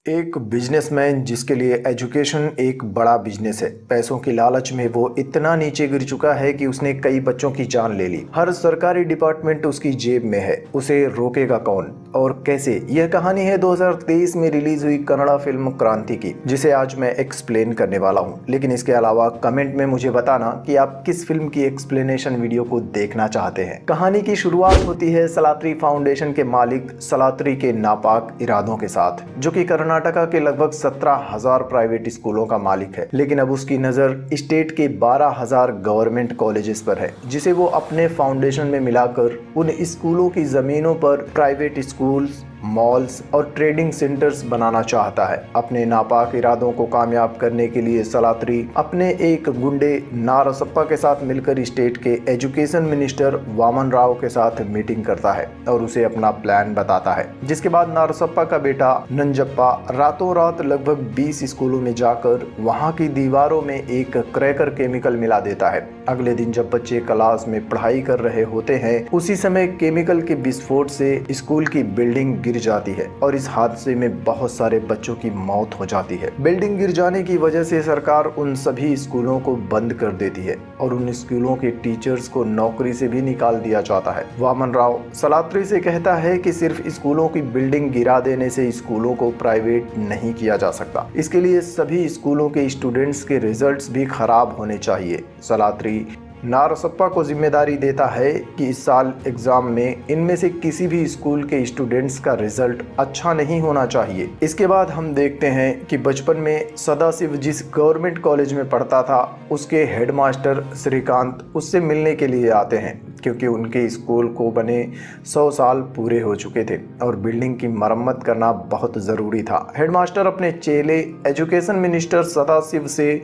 एक बिजनेसमैन जिसके लिए एजुकेशन एक बड़ा बिजनेस है, पैसों की लालच में वो इतना नीचे गिर चुका है कि उसने कई बच्चों की जान ले ली। हर सरकारी डिपार्टमेंट उसकी जेब में है, उसे रोकेगा कौन और कैसे? यह कहानी है 2023 में रिलीज हुई कन्नड़ा फिल्म क्रांति की, जिसे आज मैं एक्सप्लेन करने वाला हूँ। लेकिन इसके अलावा कमेंट में मुझे बताना कि आप किस फिल्म की एक्सप्लेनेशन वीडियो को देखना चाहते हैं। कहानी की शुरुआत होती है सलात्री फाउंडेशन के मालिक सलात्री के नापाक इरादों के साथ, जो कि कर्नाटका के लगभग 17,000 प्राइवेट स्कूलों का मालिक है। लेकिन अब उसकी नज़र स्टेट के 12,000 गवर्नमेंट कॉलेजेस पर है, जिसे वो अपने फाउंडेशन में मिलाकर उन स्कूलों की ज़मीनों पर प्राइवेट स्कूल्स, मॉल्स और ट्रेडिंग सेंटर्स बनाना चाहता है। अपने नापाक इरादों को कामयाब करने के लिए सलात्री अपने एक गुंडे नारसप्पा के साथ मिलकर स्टेट के एजुकेशन मिनिस्टर वामन राव के साथ मीटिंग करता है और उसे अपना प्लान बताता है। जिसके बाद नारसप्पा का बेटा नंजप्पा रातों रात लगभग 20 स्कूलों में जाकर वहां की दीवारों में एक क्रैकर केमिकल मिला देता है। अगले दिन जब बच्चे क्लास में पढ़ाई कर रहे होते हैं, उसी समय केमिकल के विस्फोट से स्कूल की बिल्डिंग गिर जाती है और इस हादसे में बहुत सारे बच्चों की मौत हो जाती है। बिल्डिंग गिर जाने की वजह से सरकार उन सभी स्कूलों को बंद कर देती है और उन स्कूलों के टीचर्स को नौकरी से भी निकाल दिया जाता है। वामन राव सलात्री से कहता है कि सिर्फ स्कूलों की बिल्डिंग गिरा देने से स्कूलों को प्राइवेट नहीं किया जा सकता। इसके लिए सभी स्कूलों के स्टूडेंट्स के रिजल्ट्स भी खराब होने चाहिए। सलात्री नारसप्पा को जिम्मेदारी देता है कि इस साल एग्जाम में इनमें से किसी भी स्कूल के स्टूडेंट्स का रिजल्ट अच्छा नहीं होना चाहिए। इसके बाद हम देखते हैं कि बचपन में सदाशिव जिस गवर्नमेंट कॉलेज में पढ़ता था, उसके हेडमास्टर श्रीकांत उससे मिलने के लिए आते हैं, क्योंकि उनके स्कूल को बने 100 साल पूरे हो चुके थे और बिल्डिंग की मरम्मत करना बहुत ज़रूरी था। हेडमास्टर अपने चेले एजुकेशन मिनिस्टर सदाशिव से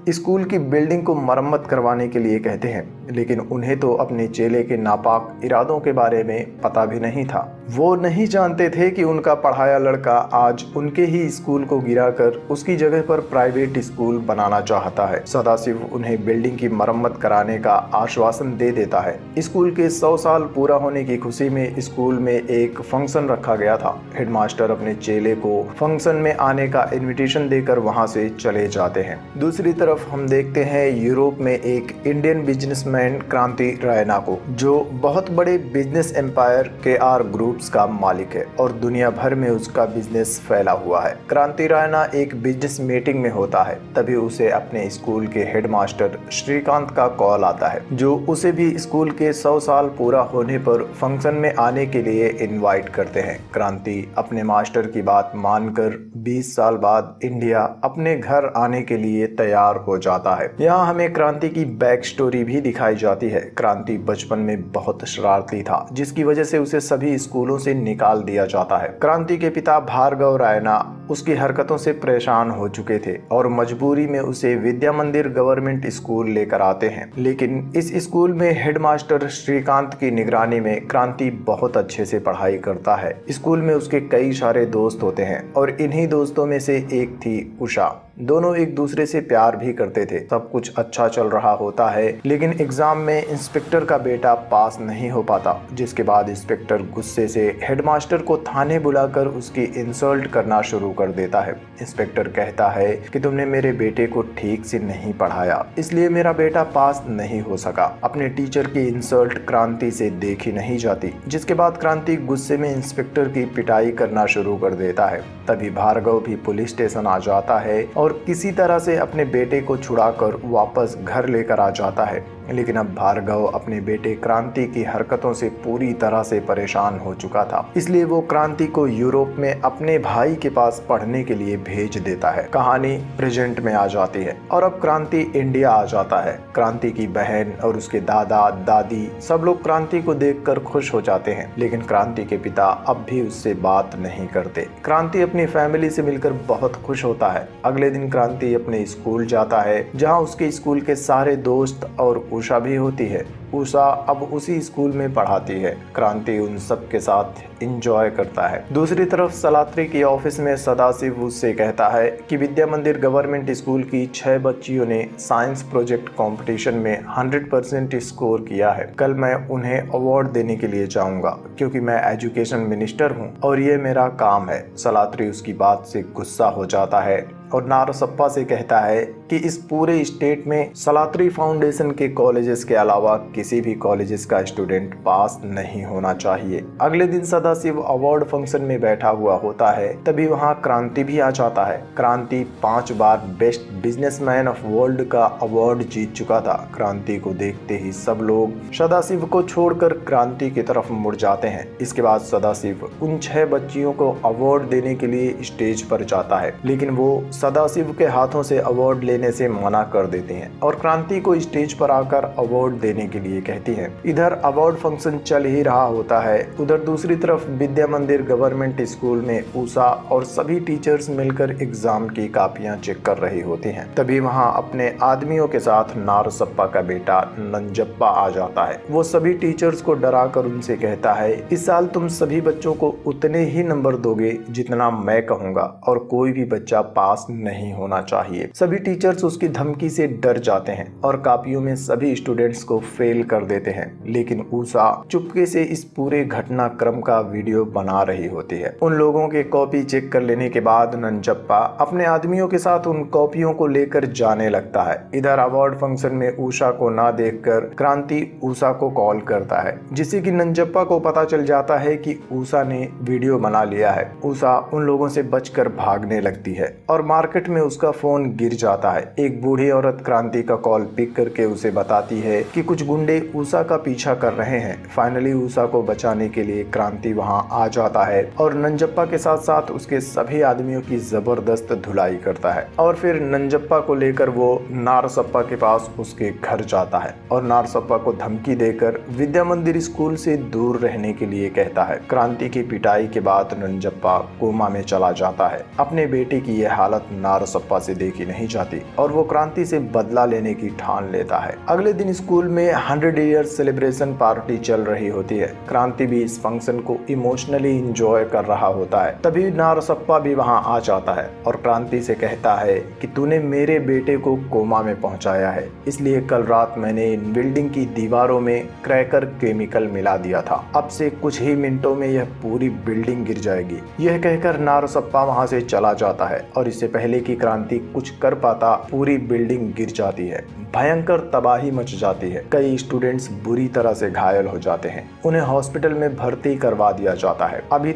स्कूल की बिल्डिंग को मरम्मत करवाने के लिए कहते हैं, लेकिन उन्हें तो अपने चेले के नापाक इरादों के बारे में पता भी नहीं था। वो नहीं जानते थे कि उनका पढ़ाया लड़का आज उनके ही स्कूल को गिराकर उसकी जगह पर प्राइवेट स्कूल बनाना चाहता है। सदाशिव उन्हें बिल्डिंग की मरम्मत कराने का आश्वासन दे देता है। स्कूल के 100 साल पूरा होने की खुशी में स्कूल में एक फंक्शन रखा गया था। हेडमास्टर अपने चेले को फंक्शन में आने का इन्विटेशन देकर वहां से चले जाते हैं। दूसरी तरफ हम देखते हैं यूरोप में एक इंडियन बिजनेसमैन क्रांति रायना को, जो बहुत बड़े बिजनेस एम्पायर KR ग्रुप्स का मालिक है और दुनिया भर में उसका बिजनेस फैला हुआ है। क्रांति रायना एक बिजनेस मीटिंग में होता है, तभी उसे अपने स्कूल के हेडमास्टर श्रीकांत का कॉल आता है, जो उसे भी स्कूल के 100 साल पूरा होने पर फंक्शन में आने के लिए इनवाइट करते हैं। क्रांति अपने मास्टर की बात मानकर 20 साल बाद इंडिया अपने घर आने के लिए तैयार हो जाता है। यहाँ हमें क्रांति की बैक स्टोरी भी दिखाई जाती है। क्रांति बचपन में बहुत शरारती था, जिसकी वजह से उसे सभी स्कूलों से निकाल दिया जाता है। क्रांति के पिता भार्गव रायना उसकी हरकतों से परेशान हो चुके थे और मजबूरी में उसे विद्या मंदिर गवर्नमेंट स्कूल लेकर आते हैं। लेकिन इस स्कूल में हेडमास्टर श्रीकांत की निगरानी में क्रांति बहुत अच्छे से पढ़ाई करता है। स्कूल में उसके कई सारे दोस्त होते हैं और इन्हीं दोस्तों में से एक थी उषा। दोनों एक दूसरे से प्यार भी करते थे। सब कुछ अच्छा चल रहा होता है, लेकिन एग्जाम में इंस्पेक्टर का बेटा पास नहीं हो पाता, जिसके बाद इंस्पेक्टर गुस्से से हेडमास्टर को थाने बुलाकर उसकी इंसल्ट करना शुरू कर देता है। इंस्पेक्टर कहता है कि तुमने मेरे बेटे को ठीक से नहीं पढ़ाया, इसलिए मेरा बेटा पास नहीं हो सका। अपने टीचर की इंसल्ट क्रांति से देखी नहीं जाती, जिसके बाद क्रांति गुस्से में इंस्पेक्टर की पिटाई करना शुरू कर देता है। तभी भार्गव भी पुलिस स्टेशन आ जाता है और किसी तरह से अपने बेटे को छुड़ाकर वापस घर लेकर आ जाता है। लेकिन अब भार्गव अपने बेटे क्रांति की हरकतों से पूरी तरह से परेशान हो चुका था, इसलिए वो क्रांति को यूरोप में अपने भाई के पास पढ़ने के लिए भेज देता है। कहानी प्रेजेंट में आ जाती है और अब क्रांति इंडिया आ जाता है। क्रांति की बहन और उसके दादा दादी सब लोग क्रांति को देखकर खुश हो जाते हैं, लेकिन क्रांति के पिता अब भी उससे बात नहीं करते। क्रांति अपनी फैमिली से मिलकर बहुत खुश होता है। अगले दिन क्रांति अपने स्कूल जाता है, जहाँ उसके स्कूल के सारे दोस्त और उषा भी होती है। उषा अब उसी स्कूल में पढ़ाती है। क्रांति उन सब के साथ एंजॉय करता है। दूसरी तरफ सलात्री की ऑफिस में सदाशिव उससे कहता है कि विद्या मंदिर गवर्नमेंट स्कूल की 6 बच्चियों ने साइंस प्रोजेक्ट कंपटीशन में 100% स्कोर किया है। कल मैं उन्हें अवार्ड देने के लिए जाऊंगा क्योंकि मैं एजुकेशन मिनिस्टर हूं और ये मेरा काम है। सलात्री उसकी बात से गुस्सा हो जाता है और नारसप्पा से कहता है कि इस पूरे स्टेट में सलात्री फाउंडेशन के कॉलेजेस के अलावा किसी भी कॉलेजेस का स्टूडेंट पास नहीं होना चाहिए। अगले दिन सदाशिव अवार्ड फंक्शन में बैठा हुआ होता है, तभी वहां क्रांति भी आ जाता है। क्रांति 5 बार बेस्ट बिजनेसमैन ऑफ वर्ल्ड का अवार्ड जीत चुका था। क्रांति को देखते ही सब लोग सदाशिव को छोड़कर क्रांति की तरफ मुड़ जाते हैं। इसके बाद सदाशिव उन 6 बच्चियों को अवार्ड देने के लिए स्टेज पर जाता है, लेकिन वो सदाशिव के हाथों से अवार्ड लेने से मना कर देते हैं और क्रांति को स्टेज पर आकर अवार्ड देने के लिए कहती हैं। इधर अवार्ड फंक्शन चल ही रहा होता है, उधर दूसरी तरफ विद्या मंदिर गवर्नमेंट स्कूल में उषा और सभी टीचर्स मिलकर एग्जाम की कॉपियां चेक कर रही होती हैं। तभी वहां अपने आदमियों के साथ नारसप्पा का बेटा नंजप्पा आ जाता है। वो सभी टीचर्स को डराकर उनसे कहता है, इस साल तुम सभी बच्चों को उतने ही नंबर दोगे जितना मैं कहूँगा और कोई भी बच्चा पास नहीं होना चाहिए। सभी टीचर्स उसकी धमकी से डर जाते हैं और कॉपियों में सभी स्टूडेंट्स को फेल कर देते हैं, लेकिन उषा चुपके से इस पूरे घटनाक्रम का वीडियो बना रही होती है। उन लोगों के कॉपी चेक कर लेने के बाद नंजप्पा अपने आदमियों के साथ उन कॉपियों को लेकर जाने लगता है। इधर अवार्ड फंक्शन में उषा को ना देखकर क्रांति उषा को कॉल करता है, जिससे कि नंजप्पा को पता चल जाता है कि उषा ने वीडियो बना लिया है। उषा उन लोगों से बचकर भागने लगती है और मार्केट में उसका फोन गिर जाता है। एक बूढ़ी औरत क्रांति का कॉल पिक करके उसे बताती है कि कुछ गुंडे उषा का पीछा कर रहे हैं। फाइनली उषा को बचाने के लिए क्रांति वहां आ जाता है और नंजप्पा के साथ साथ उसके सभी आदमियों की जबरदस्त धुलाई करता है और फिर नंजप्पा को लेकर वो नारसप्पा के पास उसके घर जाता है और नारसप्पा को धमकी देकर विद्या मंदिर स्कूल से दूर रहने के लिए कहता है। क्रांति की पिटाई के बाद नंजप्पा कोमा में चला जाता है। अपने बेटे की यह हालत नारसप्पा से देखी नहीं जाती और वो क्रांति से बदला लेने की ठान लेता है। अगले दिन स्कूल में 100 ईयर्स सेलिब्रेशन पार्टी चल रही होती है। क्रांति भी इस फंक्शन को इमोशनली एंजॉय कर रहा होता है। तभी नारसप्पा भी वहां आ जाता है और क्रांति से कहता है कि तूने मेरे बेटे को कोमा में पहुंचाया है, इसलिए कल रात मैंने इन बिल्डिंग की दीवारों में क्रैकर केमिकल मिला दिया था। अब से कुछ ही मिनटों में यह पूरी बिल्डिंग गिर जाएगी। यह कहकर नारसप्पा वहां से चला जाता है और इससे पहले कि क्रांति कुछ कर पाता पूरी बिल्डिंग गिर जाती है। भयंकर तबाही मच जाती है। कई स्टूडेंट्स बुरी तरह से घायल हो जाते हैं। उन्हें हॉस्पिटल में भर्ती करवा दिया जाता है। अभी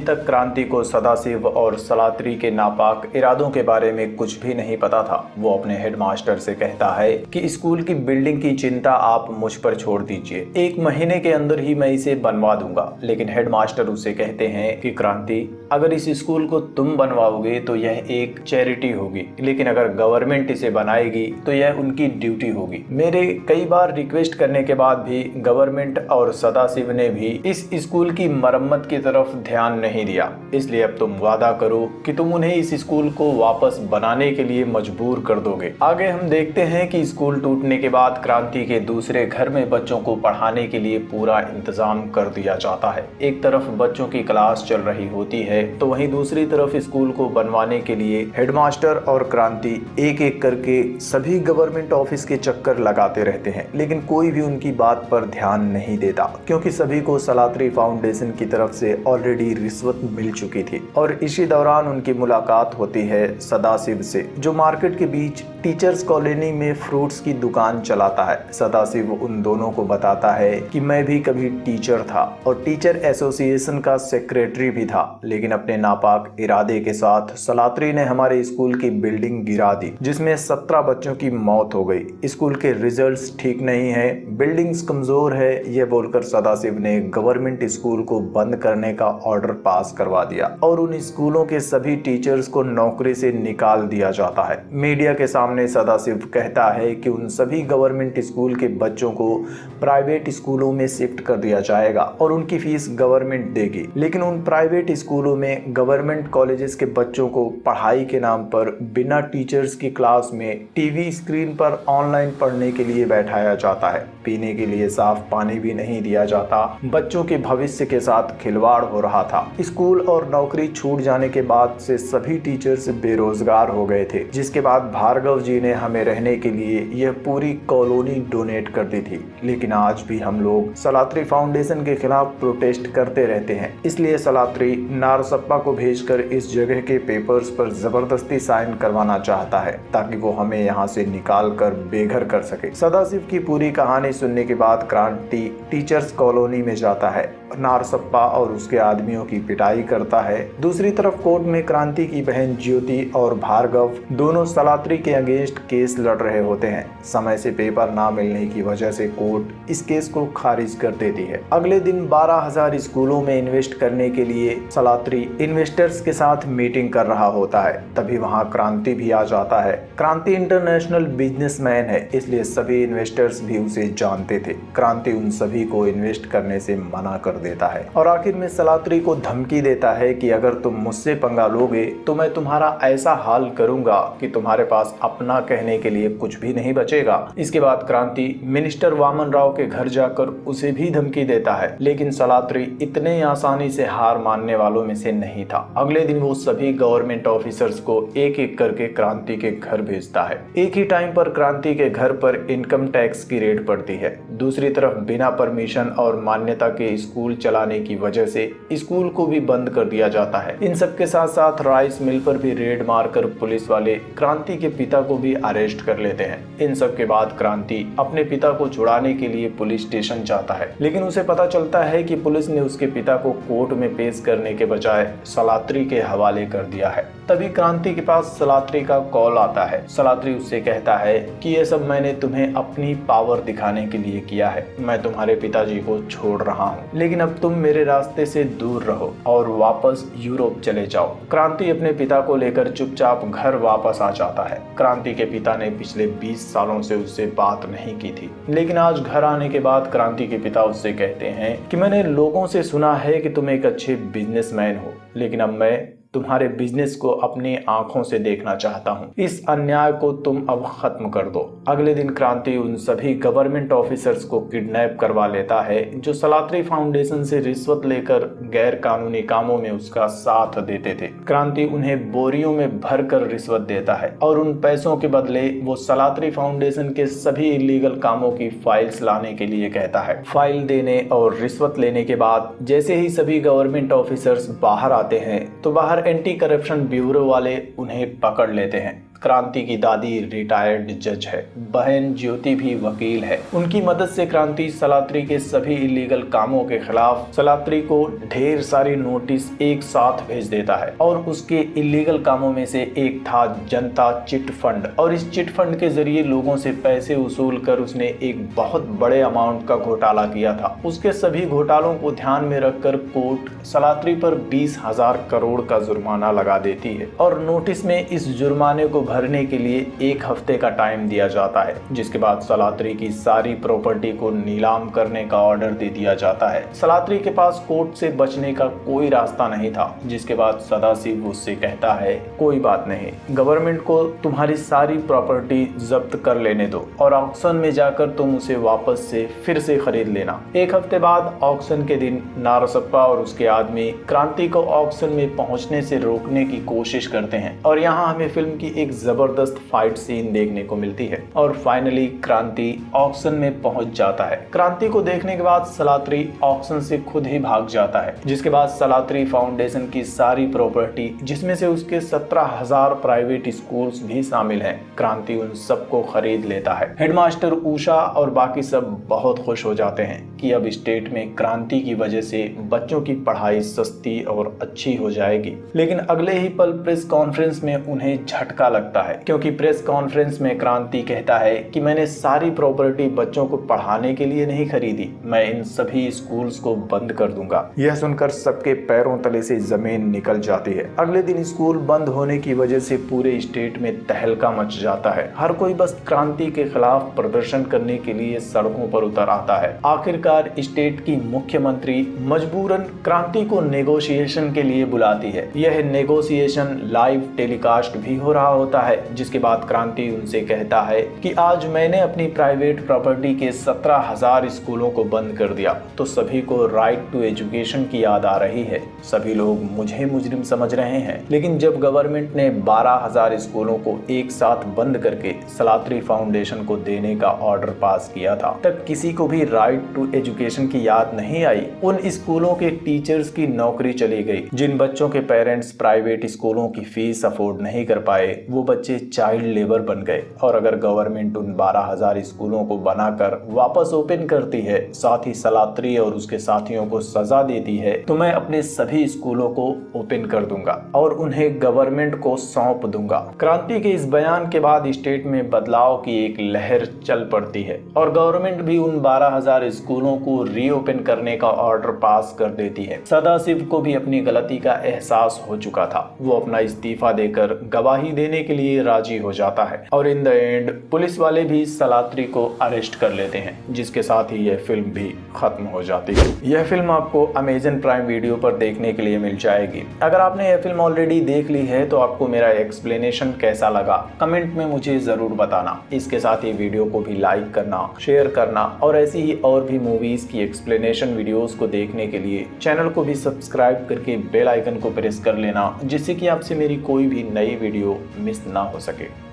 तक क्रांति को सदाशिव और सलात्री के नापाक इरादों के बारे में कुछ भी नहीं पता था। वो अपने हेडमास्टर से कहता है कि स्कूल की बिल्डिंग की चिंता आप मुझ पर छोड़ दीजिए, 1 महीने के अंदर ही मैं इसे बनवा दूंगा। लेकिन हेडमास्टर उससे कहते हैं कि क्रांति, अगर इस स्कूल को तुम बनवाओगे तो यह एक चैरिटी होगी, लेकिन अगर गवर्नमेंट इसे बनाएगी तो यह उनकी ड्यूटी होगी। मेरे कई बार रिक्वेस्ट करने के बाद भी गवर्नमेंट और सदाशिव ने भी इस स्कूल की मरम्मत की तरफ ध्यान नहीं दिया, इसलिए अब तुम वादा करो कि तुम उन्हें इस स्कूल को वापस बनाने के लिए मजबूर कर दोगे। आगे हम देखते हैं कि स्कूल टूटने के बाद क्रांति के दूसरे घर में बच्चों को पढ़ाने के लिए पूरा इंतजाम कर दिया जाता है। एक तरफ बच्चों की क्लास चल रही होती है तो वहीं दूसरी तरफ स्कूल को बनवाने के लिए हेडमास्टर और क्रांति एक एक करके सभी गवर्नमेंट ऑफिस के चक्कर लगाते रहते हैं, लेकिन कोई भी उनकी बात पर ध्यान नहीं देता क्योंकि सभी को सलात्री फाउंडेशन की तरफ से ऑलरेडी रिश्वत मिल चुकी थी। और इसी दौरान उनकी मुलाकात होती है सदाशिव से, जो मार्केट के बीच टीचर्स कॉलोनी में फ्रूट्स की दुकान चलाता है। सदाशिव उन दोनों को बताता है कि मैं भी कभी टीचर था और टीचर एसोसिएशन का सेक्रेटरी भी था, लेकिन अपने नापाक इरादे के साथ सलात्री ने हमारे स्कूल की बिल्डिंग गिरा दी, जिसमें 17 बच्चों की मौत हो गई। स्कूल के रिजल्ट्स ठीक नहीं है, बिल्डिंग्स कमजोर है, यह बोलकर सदाशिव ने गवर्नमेंट स्कूल को बंद करने का ऑर्डर पास करवा दिया और उन स्कूलों के सभी टीचर्स को नौकरी से निकाल दिया जाता है। मीडिया के सामने सदाशिव कहता है कि उन सभी गवर्नमेंट स्कूल के बच्चों को प्राइवेट स्कूलों में शिफ्ट कर दिया जाएगा और उनकी फीस गवर्नमेंट देगी, लेकिन उन प्राइवेट स्कूलों में गवर्नमेंट कॉलेजेस के बच्चों को पढ़ाई के नाम पर बिना टीचर्स की क्लास में टीवी स्क्रीन पर ऑनलाइन पढ़ने के लिए बैठाया जाता है। पीने के लिए साफ पानी भी नहीं दिया जाता। बच्चों के भविष्य के साथ खिलवाड़ हो रहा था। स्कूल और नौकरी छूट जाने के बाद से सभी टीचर्स बेरोजगार हो गए थे, जिसके बाद भार्गव जी ने हमें रहने के लिए यह पूरी कॉलोनी डोनेट कर दी थी। लेकिन आज भी हम लोग सलात्री फाउंडेशन के खिलाफ प्रोटेस्ट करते रहते हैं। इसलिए सलात्री नारसप्पा को भेजकर इस जगह के पेपर्स पर जबरदस्ती साइन करवाना चाहता है, ताकि वो हमें यहाँ से निकाल कर बेघर कर सके। सदाशिव की पूरी कहानी सुनने के बाद क्रांति टीचर्स कॉलोनी में जाता है, नारसप्पा और उसके आदमियों की पिटाई करता है। दूसरी तरफ कोर्ट में क्रांति की बहन ज्योति और भार्गव दोनों सलात्री के अगेंस्ट केस लड़ रहे होते हैं। समय से पेपर ना मिलने की वजह से कोर्ट इस केस को खारिज कर देती है। अगले दिन 12,000 स्कूलों में इन्वेस्ट करने के लिए सलात्री इन्वेस्टर्स के साथ मीटिंग कर रहा होता है। तभी वहां क्रांति भी आ जाता है। क्रांति इंटरनेशनल बिजनेसमैन है, इसलिए सभी इन्वेस्टर्स भी उसे जानते थे। क्रांति उन सभी को इन्वेस्ट करने से मना कर देता है और आखिर में सलात्री को धमकी देता है कि अगर तुम मुझसे पंगा लोगे तो मैं तुम्हारा ऐसा हाल करूंगा कि तुम्हारे पास अपना कहने के लिए कुछ भी नहीं बचेगा। इसके बाद क्रांति मिनिस्टर वामन राव के घर जाकर उसे भी धमकी देता है, लेकिन सलात्री इतने आसानी से हार मानने वालों में से नहीं था। अगले दिन वो सभी गवर्नमेंट ऑफिसर्स को एक एक करके क्रांति के घर भेजता है। एक ही टाइम पर क्रांति के घर पर इनकम टैक्स की रेड पड़ती है। दूसरी तरफ बिना परमिशन और मान्यता के स्कूल चलाने की वजह से स्कूल को भी बंद कर दिया जाता है। इन सब के साथ साथ राइस मिल पर भी रेड मारकर पुलिस वाले क्रांति के पिता को भी अरेस्ट कर लेते हैं। इन सब के बाद क्रांति अपने पिता को छुड़ाने के लिए पुलिस स्टेशन जाता है, लेकिन उसे पता चलता है कि पुलिस ने उसके पिता को कोर्ट में पेश करने के बजाय सलात्री के हवाले कर दिया है। तभी क्रांति के पास सलात्री का कॉल आता है। सलात्री उससे कहता है कि ये सब मैंने तुम्हें अपनी पावर दिखाने के लिए किया है। मैं तुम्हारे पिताजी को छोड़ रहा हूँ, लेकिन अब तुम मेरे रास्ते से दूर रहो और वापस यूरोप चले जाओ। क्रांति अपने पिता को लेकर चुपचाप घर वापस आ जाता है। क्रांति के पिता ने पिछले 20 सालों से उससे बात नहीं की थी, लेकिन आज घर आने के बाद क्रांति के पिता उससे कहते हैं कि मैंने लोगों से सुना है कि तुम एक अच्छे बिजनेसमैन हो, लेकिन अब मैं तुम्हारे बिजनेस को अपनी आंखों से देखना चाहता हूँ। इस अन्याय को तुम अब खत्म कर दो। अगले दिन क्रांति उन सभी गवर्नमेंट ऑफिसर्स को किडनैप करवा लेता है जो सलात्री फाउंडेशन से रिश्वत लेकर गैर कानूनी कामों में उसका साथ देते थे। क्रांति उन्हें बोरियों में भरकर रिश्वत देता है और उन पैसों के बदले वो सलात्री फाउंडेशन के सभी इलीगल कामों की फाइल्स लाने के लिए कहता है। फाइल देने और रिश्वत लेने के बाद जैसे ही सभी गवर्नमेंट ऑफिसर्स बाहर आते हैं तो बाहर एंटी करप्शन ब्यूरो वाले उन्हें पकड़ लेते हैं। क्रांति की दादी रिटायर्ड जज है, बहन ज्योति भी वकील है। उनकी मदद से क्रांति सलात्री के सभी इलीगल कामों के खिलाफ सलात्री को ढेर सारी नोटिस एक साथ भेज देता है और उसके इलीगल कामों में से एक था जनता चिट फंड। और इस चिट फंड के जरिए लोगों से पैसे वसूल कर उसने एक बहुत बड़े अमाउंट का घोटाला किया था। उसके सभी घोटालों को ध्यान में रखकर कोर्ट सलात्री पर 20,000 करोड़ का जुर्माना लगा देती है और नोटिस में इस जुर्माने को भरने के लिए 1 हफ्ते का टाइम दिया जाता है, जिसके बाद सलात्री की सारी प्रॉपर्टी को नीलाम करने का ऑर्डर दे दिया जाता है। सलात्री के पास कोर्ट से बचने का कोई रास्ता नहीं था, जिसके बाद सदाशिव उससे कहता है कोई बात नहीं, गवर्नमेंट को तुम्हारी सारी प्रॉपर्टी जब्त कर लेने दो और ऑक्शन में जाकर तुम उसे वापस से फिर से खरीद लेना। 1 हफ्ते बाद ऑक्शन के दिन नारसप्पा और उसके आदमी क्रांति को ऑक्शन में पहुंचने से रोकने की कोशिश करते हैं और यहाँ हमें फिल्म की एक जबरदस्त फाइट सीन देखने को मिलती है और फाइनली क्रांति ऑक्शन में पहुंच जाता है। क्रांति को देखने के बाद सलात्री ऑक्शन से खुद ही भाग जाता है, जिसके बाद सलात्री फाउंडेशन की सारी प्रॉपर्टी, जिसमें से उसके 17,000 प्राइवेट स्कूल्स भी शामिल हैं, क्रांति उन सबको खरीद लेता है। हेडमास्टर उषा और बाकी सब बहुत खुश हो जाते हैं कि अब स्टेट में क्रांति की वजह से बच्चों की पढ़ाई सस्ती और अच्छी हो जाएगी। लेकिन अगले ही पल प्रेस कॉन्फ्रेंस में उन्हें झटका लगता है, क्योंकि प्रेस कॉन्फ्रेंस में क्रांति कहता है कि मैंने सारी प्रॉपर्टी बच्चों को पढ़ाने के लिए नहीं खरीदी, मैं इन सभी स्कूल्स को बंद कर दूंगा। यह सुनकर सबके पैरों तले से जमीन निकल जाती है। अगले दिन स्कूल बंद होने की वजह से पूरे स्टेट में तहलका मच जाता है। हर कोई बस क्रांति के खिलाफ प्रदर्शन करने के लिए सड़कों पर उतर आता है। आखिरकार सरकार स्टेट की मुख्यमंत्री मजबूरन क्रांति को नेगोशिएशन के लिए बुलाती है। यह नेगोशिएशन लाइव टेलीकास्ट भी हो रहा होता है, जिसके बाद क्रांति उनसे कहता है कि आज मैंने अपनी प्राइवेट प्रॉपर्टी के 17,000 स्कूलों को बंद कर दिया तो सभी को राइट टू एजुकेशन की याद आ रही है। सभी लोग मुझे मुजरिम समझ रहे हैं, लेकिन जब गवर्नमेंट ने 12,000 स्कूलों को एक साथ बंद करके सलात्री फाउंडेशन को देने का ऑर्डर पास किया था, तब किसी को भी राइट टू एजुकेशन की याद नहीं आई। उन स्कूलों के टीचर्स की नौकरी चली गई। जिन बच्चों के पेरेंट्स प्राइवेट स्कूलों की फीस अफोर्ड नहीं कर पाए, वो बच्चे चाइल्ड लेबर बन गए। और अगर गवर्नमेंट उन 12,000 स्कूलों को बनाकर वापस ओपन करती है, साथ ही सलात्री और उसके साथियों को सजा देती है, तो मैं अपने सभी स्कूलों को ओपन कर दूंगा और उन्हें गवर्नमेंट को सौंप दूंगा। क्रांति के इस बयान के बाद स्टेट में बदलाव की एक लहर चल पड़ती है और गवर्नमेंट भी उन 12,000 स्कूलों को रीओपन करने का ऑर्डर पास कर देती है। सदाशिव को भी अपनी गलती का एहसास हो चुका था। वो अपना इस्तीफा देकर गवाही देने के लिए राजी हो जाता है और इन द एंड पुलिस वाले भी सलात्री को अरेस्ट कर लेते हैं, जिसके साथ ही यह फिल्म भी खत्म हो जाती है। यह फिल्म आपको अमेज़न प्राइम वीडियो पर देखने के लिए मिल जाएगी। अगर आपने यह फिल्म ऑलरेडी देख ली है तो आपको मेरा एक्सप्लेनेशन कैसा लगा कमेंट में मुझे जरूर बताना। इसके साथ ही वीडियो को भी लाइक करना, शेयर करना और ऐसी ही और भी मूवीज की एक्सप्लेनेशन वीडियोस को देखने के लिए चैनल को भी सब्सक्राइब करके बेल आइकन को प्रेस कर लेना, जिससे कि आपसे मेरी कोई भी नई वीडियो मिस ना हो सके।